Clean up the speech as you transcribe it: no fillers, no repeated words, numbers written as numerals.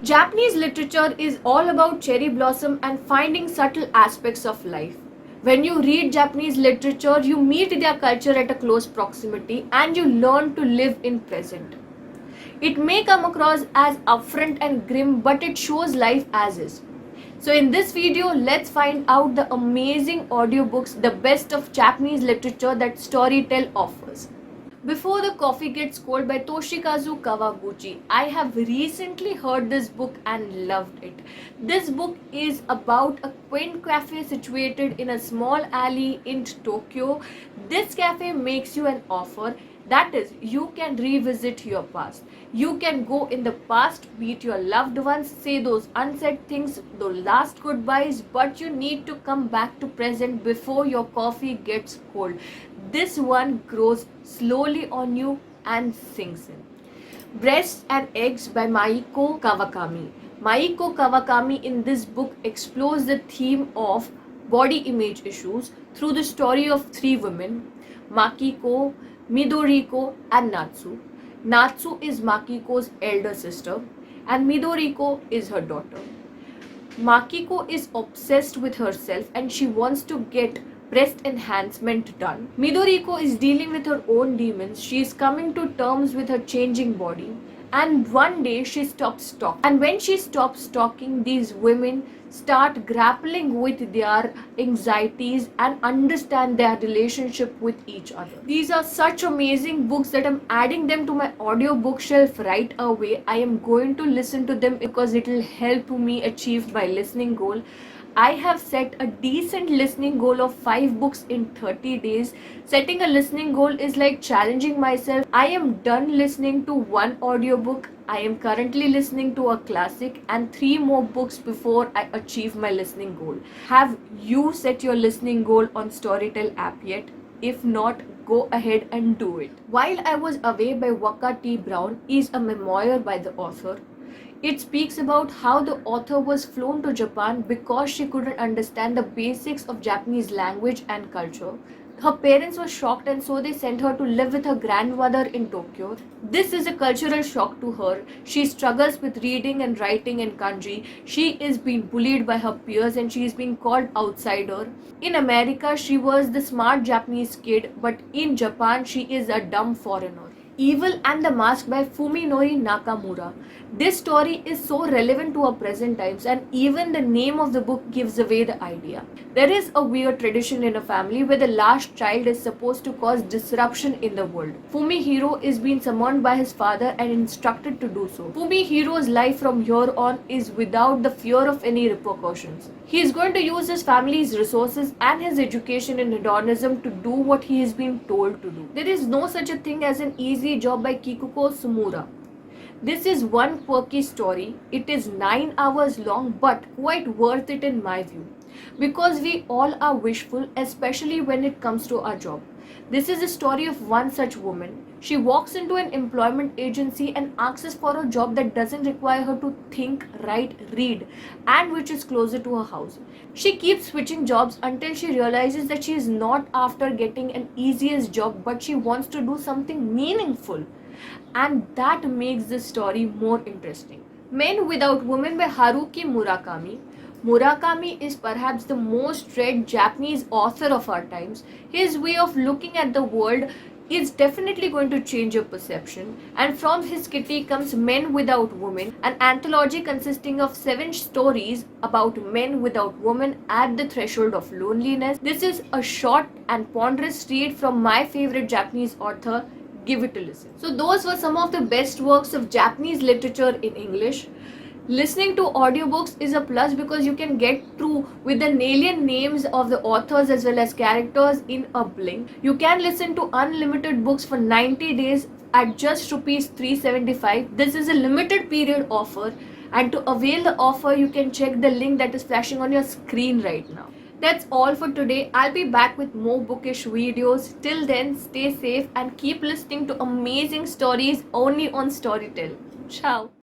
Japanese literature is all about cherry blossom and finding subtle aspects of life. When you read Japanese literature, you meet their culture at a close proximity and you learn to live in present. It may come across as upfront and grim, but it shows life as is. So in this video, let's find out the amazing audiobooks, the best of Japanese literature that Storytel offers. Before the Coffee Gets Cold by Toshikazu Kawaguchi. I have recently heard this book and loved it. This book is about a quaint cafe situated in a small alley in Tokyo. This cafe makes you an offer. That is, you can revisit your past. You can go in the past, meet your loved ones, say those unsaid things, those last goodbyes, but you need to come back to present before your coffee gets cold. This one grows slowly on you and sinks in. Breasts and Eggs by Maiko Kawakami. Maiko Kawakami in this book explores the theme of body image issues through the story of three women, Makiko, Midoriko and Natsu. Natsu is Makiko's elder sister and Midoriko is her daughter. Makiko is obsessed with herself and she wants to get breast enhancement done. Midoriko is dealing with her own demons. She is coming to terms with her changing body. And one day she stops talking. And when she stops talking, these women start grappling with their anxieties and understand their relationship with each other. These are such amazing books that I'm adding them to my audio bookshelf right away. I am going to listen to them because it will help me achieve my listening goal. I have set a decent listening goal of 5 books in 30 days. Setting a listening goal is like challenging myself. I am done listening to one audiobook. I am currently listening to a classic and 3 more books before I achieve my listening goal. Have you set your listening goal on Storytel app yet? If not, go ahead and do it. While I Was Away by Waka T. Brown is a memoir by the author. It speaks about how the author was flown to Japan because she couldn't understand the basics of Japanese language and culture. Her parents were shocked and so they sent her to live with her grandmother in Tokyo. This is a cultural shock to her. She struggles with reading and writing in kanji. She is being bullied by her peers and she is being called outsider. In America, she was the smart Japanese kid, but in Japan, she is a dumb foreigner. Evil and the Mask by Fuminori Nakamura. This story is so relevant to our present times and even the name of the book gives away the idea. There is a weird tradition in a family where the last child is supposed to cause disruption in the world. Fumihiro is being summoned by his father and instructed to do so. Fumihiro's life from here on is without the fear of any repercussions. He is going to use his family's resources and his education in hedonism to do what he has been told to do. There is no such a thing as an easy job by Kikuko Sumura. This is one quirky story. It is 9 hours long but quite worth it in my view. Because we all are wishful, especially when it comes to our job. This is a story of one such woman. She walks into an employment agency and asks for a job that doesn't require her to think, write, read, and which is closer to her house. She keeps switching jobs until she realizes that she is not after getting an easiest job, but she wants to do something meaningful. And that makes this story more interesting. Men Without Women by Haruki Murakami. Murakami is perhaps the most read Japanese author of our times. His way of looking at the world is definitely going to change your perception. And from his kitty comes Men Without Women, an anthology consisting of 7 stories about men without women at the threshold of loneliness. This is a short and ponderous read from my favorite Japanese author. Give it a listen. So those were some of the best works of Japanese literature in English. Listening to audiobooks is a plus because you can get through with the alien names of the authors as well as characters in a blink. You can listen to unlimited books for 90 days at just rupees 375. This is a limited period offer, and to avail the offer you can check the link that is flashing on your screen right now. That's all for today. I'll be back with more bookish videos. Till then, stay safe and keep listening to amazing stories only on Storytel. Ciao.